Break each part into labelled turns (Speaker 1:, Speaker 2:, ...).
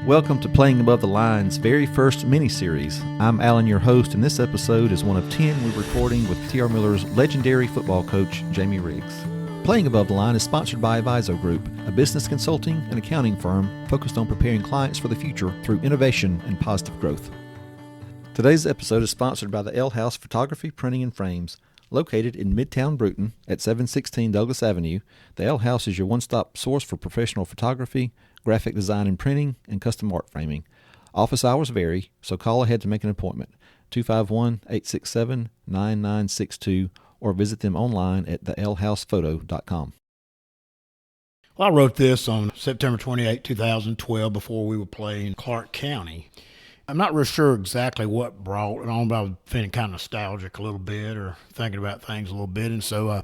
Speaker 1: Welcome to Playing Above the Line's very first mini-series. I'm Alan, your host, and this episode is one of 10 we're recording with T.R. Miller's legendary football coach, Jamie Riggs. Playing Above the Line is sponsored by Aviso Group, a business consulting and accounting firm focused on preparing clients for the future through innovation and positive growth. Today's episode is sponsored by the L House Photography, Printing, and Frames. Located in Midtown Bruton at 716 Douglas Avenue, the L House is your one-stop source for professional photography, graphic design and printing, and custom art framing. Office hours vary, so call ahead to make an appointment, 251-867-9962, or visit them online at thelhousephoto.com.
Speaker 2: Well, I wrote this on September 28, 2012, before we were playing Clark County. I'm not real sure exactly what brought it on, but I was feeling kind of nostalgic a little bit or thinking about things a little bit. And so I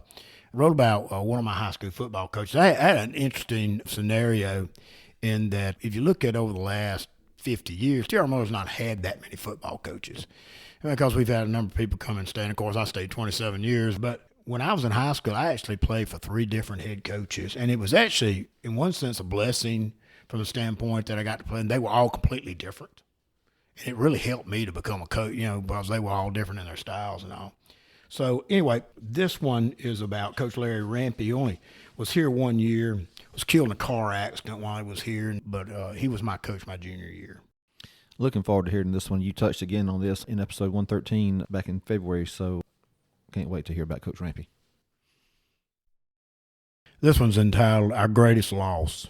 Speaker 2: wrote about one of my high school football coaches. I had an interesting scenario in that if you look at over the last 50 years, T.R. Miller's not had that many football coaches because we've had a number of people come and stay. And, of course, I stayed 27 years. But when I was in high school, I actually played for 3 different head coaches. And it was actually, in one sense, a blessing from the standpoint that I got to play. And they were all completely different. And it really helped me to become a coach, because they were all different in their styles and all. So anyway, this one is about Coach Larry Rampy. He only was here 1 year, was killed in a car accident while he was here, but he was my coach my junior year.
Speaker 1: Looking forward to hearing this one. You touched again on this in episode 113 back in February, so can't wait to hear about Coach Rampy.
Speaker 2: This one's entitled Our Greatest Loss.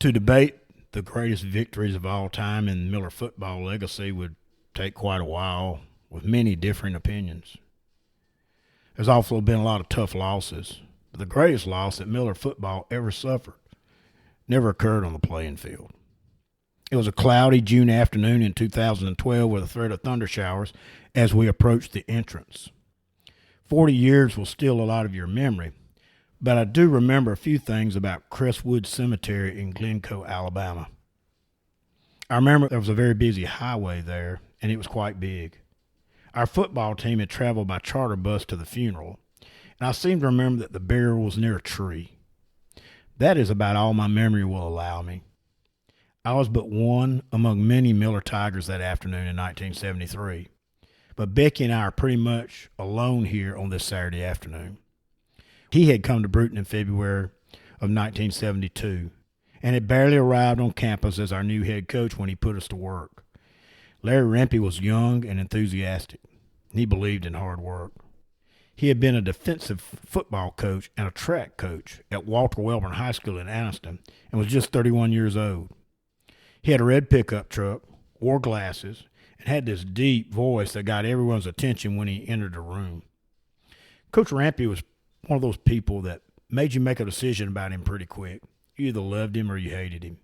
Speaker 2: To debate the greatest victories of all time in Miller football legacy would take quite a while, with many differing opinions. There's also been a lot of tough losses, but the greatest loss that Miller football ever suffered never occurred on the playing field. It was a cloudy June afternoon in 2012 with a threat of thunder showers as we approached the entrance. 40 years will steal a lot of your memory, but I do remember a few things about Crestwood Cemetery in Glencoe, Alabama. I remember there was a very busy highway there, and it was quite big. Our football team had traveled by charter bus to the funeral, and I seem to remember that the burial was near a tree. That is about all my memory will allow me. I was but one among many Miller Tigers that afternoon in 1973, but Becky and I are pretty much alone here on this Saturday afternoon. He had come to Bruton in February of 1972 and had barely arrived on campus as our new head coach when he put us to work. Larry Rampy was young and enthusiastic. He believed in hard work. He had been a defensive football coach and a track coach at Walter Welborn High School in Anniston and was just 31 years old. He had a red pickup truck, wore glasses, and had this deep voice that got everyone's attention when he entered the room. Coach Rampy was one of those people that made you make a decision about him pretty quick. You either loved him or you hated him.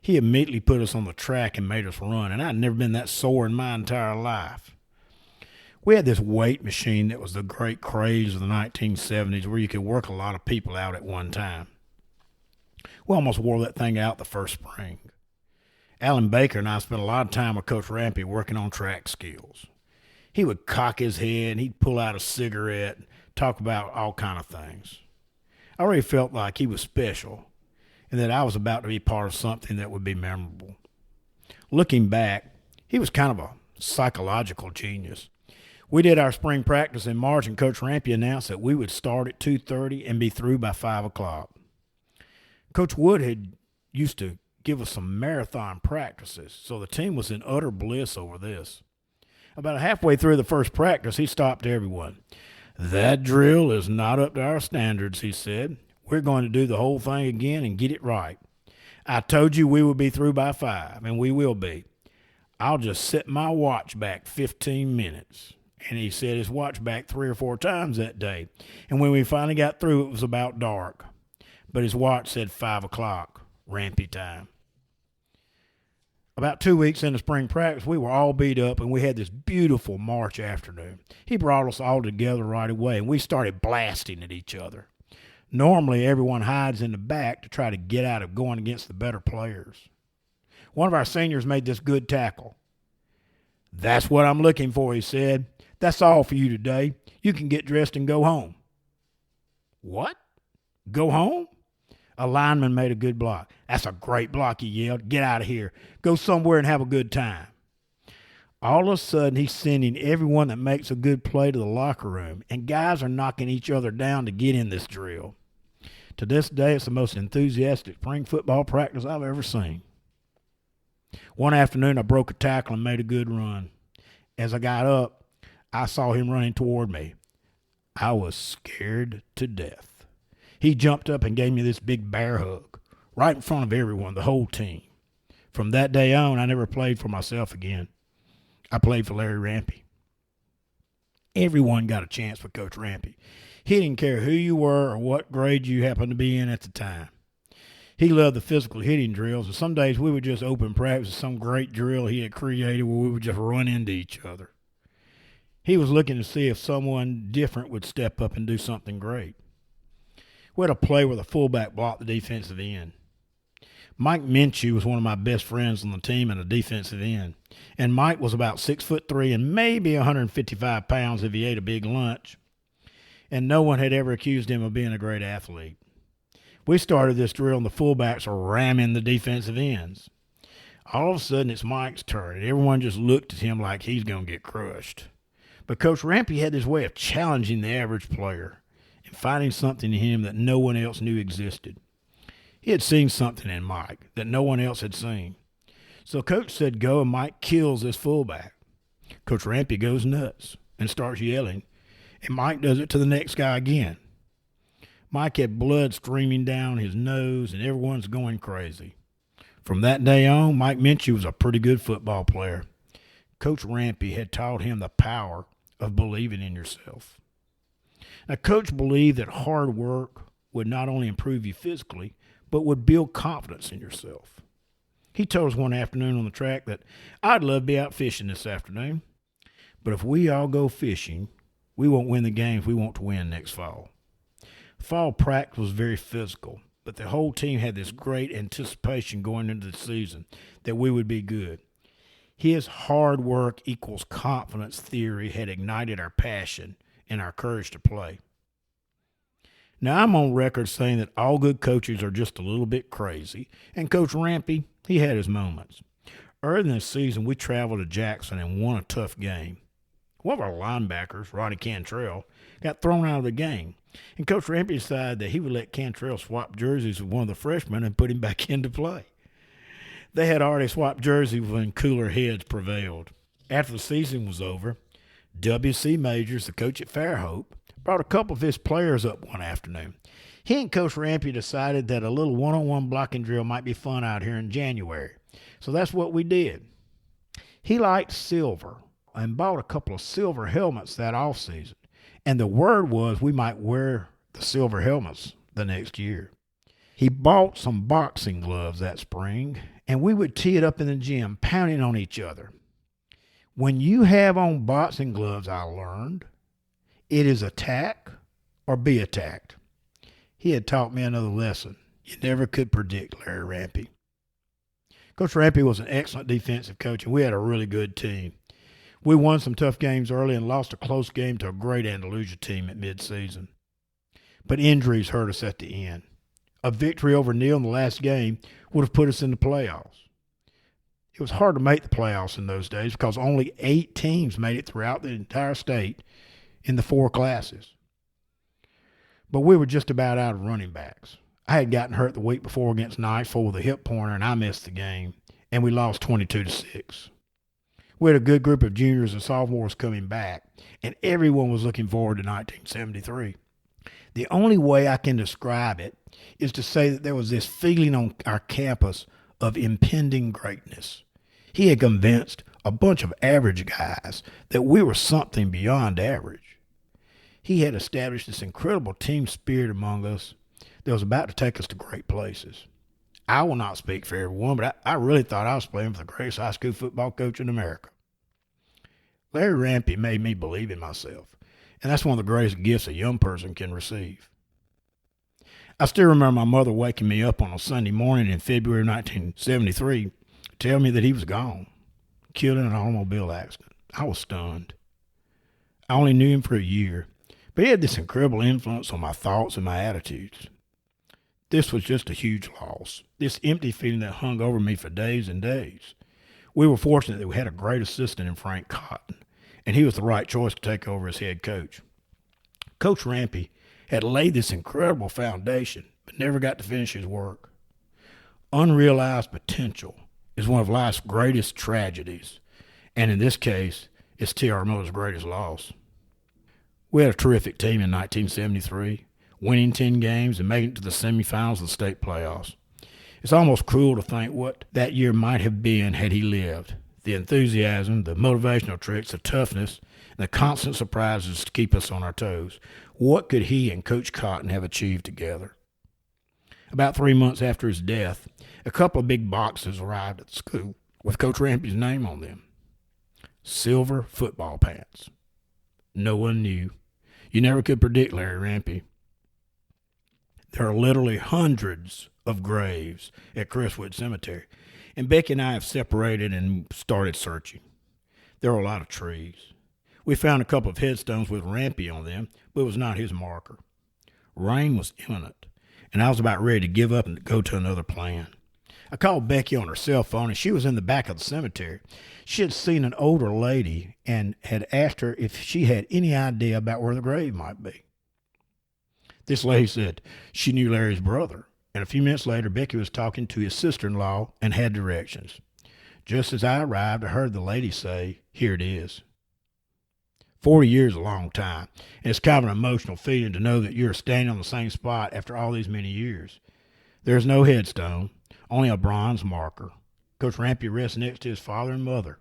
Speaker 2: He immediately put us on the track and made us run, and I'd never been that sore in my entire life. We had this weight machine that was the great craze of the 1970s where you could work a lot of people out at one time. We almost wore that thing out the first spring. Alan Baker and I spent a lot of time with Coach Rampy working on track skills. He would cock his head, and he'd pull out a cigarette, talk about all kind of things. I really felt like he was special and that I was about to be part of something that would be memorable. Looking back, he was kind of a psychological genius. We did our spring practice in March, and Coach Rampy announced that we would start at 2:30 and be through by 5 o'clock. Coach Wood had used to give us some marathon practices, so the team was in utter bliss over this. About halfway through the first practice, he stopped everyone. "That drill is not up to our standards," he said. "We're going to do the whole thing again and get it right. I told you we would be through by 5, and we will be. I'll just set my watch back 15 minutes. And he set his watch back 3 or 4 times that day. And when we finally got through, it was about dark. But his watch said 5 o'clock, Rampy time. About 2 weeks into spring practice, we were all beat up, and we had this beautiful March afternoon. He brought us all together right away, and we started blasting at each other. Normally, everyone hides in the back to try to get out of going against the better players. One of our seniors made this good tackle. "That's what I'm looking for," he said. "That's all for you today. You can get dressed and go home." "What? Go home?" A lineman made a good block. "That's a great block," he yelled. "Get out of here. Go somewhere and have a good time." All of a sudden, he's sending everyone that makes a good play to the locker room, and guys are knocking each other down to get in this drill. To this day, it's the most enthusiastic spring football practice I've ever seen. One afternoon, I broke a tackle and made a good run. As I got up, I saw him running toward me. I was scared to death. He jumped up and gave me this big bear hug, right in front of everyone, the whole team. From that day on, I never played for myself again. I played for Larry Rampy. Everyone got a chance with Coach Rampy. He didn't care who you were or what grade you happened to be in at the time. He loved the physical hitting drills, and some days we would just open practice with some great drill he had created where we would just run into each other. He was looking to see if someone different would step up and do something great. We had a play where the fullback blocked the defensive end. Mike Minshew was one of my best friends on the team and a defensive end. And Mike was about 6'3" and maybe 155 pounds if he ate a big lunch. And no one had ever accused him of being a great athlete. We started this drill and the fullbacks are ramming the defensive ends. All of a sudden it's Mike's turn and everyone just looked at him like he's going to get crushed. But Coach Rampy had this way of challenging the average player and finding something in him that no one else knew existed. He had seen something in Mike that no one else had seen. So Coach said go, and Mike kills this fullback. Coach Rampy goes nuts and starts yelling, and Mike does it to the next guy again. Mike had blood streaming down his nose, and everyone's going crazy. From that day on, Mike Minshew was a pretty good football player. Coach Rampy had taught him the power of believing in yourself. Now, Coach believed that hard work would not only improve you physically, but would build confidence in yourself. He told us one afternoon on the track that I'd love to be out fishing this afternoon, but if we all go fishing, we won't win the games we want to win next fall. Fall practice was very physical, but the whole team had this great anticipation going into the season that we would be good. His hard work equals confidence theory had ignited our passion and our courage to play. Now, I'm on record saying that all good coaches are just a little bit crazy, and Coach Rampy, he had his moments. Early in the season, we traveled to Jackson and won a tough game. One of our linebackers, Ronnie Cantrell, got thrown out of the game, and Coach Rampy decided that he would let Cantrell swap jerseys with one of the freshmen and put him back into play. They had already swapped jerseys when cooler heads prevailed. After the season was over, W.C. Majors, the coach at Fairhope, brought a couple of his players up one afternoon. He and Coach Rampy decided that a little one-on-one blocking drill might be fun out here in January. So that's what we did. He liked silver and bought a couple of silver helmets that off-season. And the word was we might wear the silver helmets the next year. He bought some boxing gloves that spring, and we would tee it up in the gym, pounding on each other. When you have on boxing gloves, I learned, it is attack or be attacked. He had taught me another lesson. You never could predict Larry Rampy. Coach Rampy was an excellent defensive coach, and we had a really good team. We won some tough games early and lost a close game to a great Andalusia team at midseason. But injuries hurt us at the end. A victory over Neal in the last game would have put us in the playoffs. It was hard to make the playoffs in those days because only 8 teams made it throughout the entire state in the 4 classes. But we were just about out of running backs. I had gotten hurt the week before against Niceville with a hip pointer, and I missed the game, and we lost 22-6. We had a good group of juniors and sophomores coming back, and everyone was looking forward to 1973. The only way I can describe it is to say that there was this feeling on our campus of impending greatness. He had convinced a bunch of average guys that we were something beyond average. He had established this incredible team spirit among us that was about to take us to great places. I will not speak for everyone, but I really thought I was playing for the greatest high school football coach in America. Larry Rampy made me believe in myself, and that's one of the greatest gifts a young person can receive. I still remember my mother waking me up on a Sunday morning in February 1973 to tell me that he was gone, killed in an automobile accident. I was stunned. I only knew him for a year, but he had this incredible influence on my thoughts and my attitudes. This was just a huge loss. This empty feeling that hung over me for days and days. We were fortunate that we had a great assistant in Frank Cotton, and he was the right choice to take over as head coach. Coach Rampy had laid this incredible foundation, but never got to finish his work. Unrealized potential is one of life's greatest tragedies, and in this case, it's T.R. Miller's greatest loss. We had a terrific team in 1973, winning 10 games and making it to the semifinals of the state playoffs. It's almost cruel to think what that year might have been had he lived. The enthusiasm, the motivational tricks, the toughness, and the constant surprises to keep us on our toes. What could he and Coach Cotton have achieved together? About 3 months after his death, a couple of big boxes arrived at the school with Coach Rampy's name on them. Silver football pants. No one knew. You never could predict Larry Rampy. There are literally hundreds of graves at Crestwood Cemetery, and Becky and I have separated and started searching. There are a lot of trees. We found a couple of headstones with Rampy on them, but it was not his marker. Rain was imminent, and I was about ready to give up and go to another plan. I called Becky on her cell phone, and she was in the back of the cemetery. She had seen an older lady and had asked her if she had any idea about where the grave might be. This lady said she knew Larry's brother, and a few minutes later, Becky was talking to his sister-in-law and had directions. Just as I arrived, I heard the lady say, "Here it is." 40 years is a long time, and it's kind of an emotional feeling to know that you're standing on the same spot after all these many years. There's no headstone, only a bronze marker. Coach Rampy rests next to his father and mother.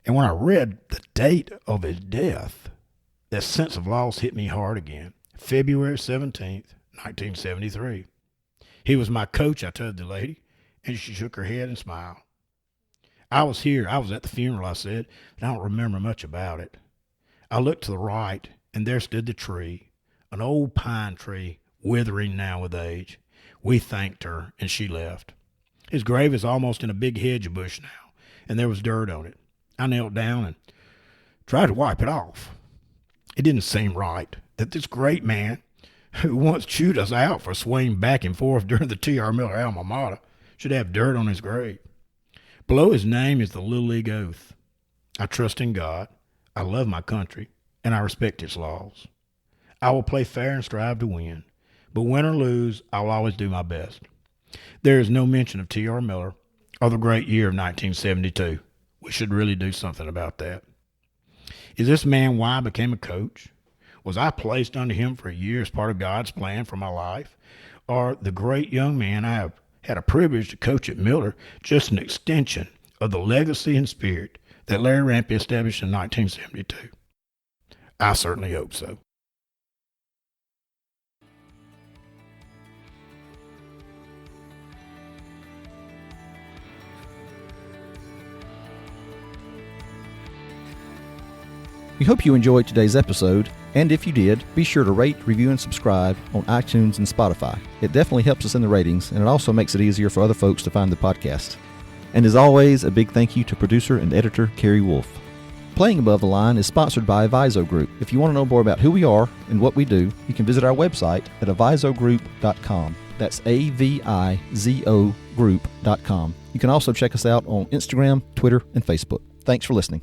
Speaker 2: And when I read the date of his death, that sense of loss hit me hard again. February 17th, 1973. He was my coach, I told the lady, and she shook her head and smiled. I was here. I was at the funeral, I said, and I don't remember much about it. I looked to the right, and there stood the tree, an old pine tree, withering now with age. We thanked her, and she left. His grave is almost in a big hedge bush now, and there was dirt on it. I knelt down and tried to wipe it off. It didn't seem right that this great man, who once chewed us out for swaying back and forth during the T.R. Miller alma mater, should have dirt on his grave. Below his name is the Little League oath. I trust in God, I love my country, and I respect its laws. I will play fair and strive to win, but win or lose, I will always do my best. There is no mention of T.R. Miller or the great year of 1972. We should really do something about that. Is this man why I became a coach? Was I placed under him for a year as part of God's plan for my life? Or the great young man I have had a privilege to coach at Miller just an extension of the legacy and spirit that Larry Rampy established in 1972? I certainly hope so.
Speaker 1: We hope you enjoyed today's episode, and if you did, be sure to rate, review, and subscribe on iTunes and Spotify. It definitely helps us in the ratings, and it also makes it easier for other folks to find the podcast. And as always, a big thank you to producer and editor Carrie Wolf. Playing Above the Line is sponsored by Aviso Group. If you want to know more about who we are and what we do, you can visit our website at avisogroup.com. That's AVIZO group.com. You can also check us out on Instagram, Twitter, and Facebook. Thanks for listening.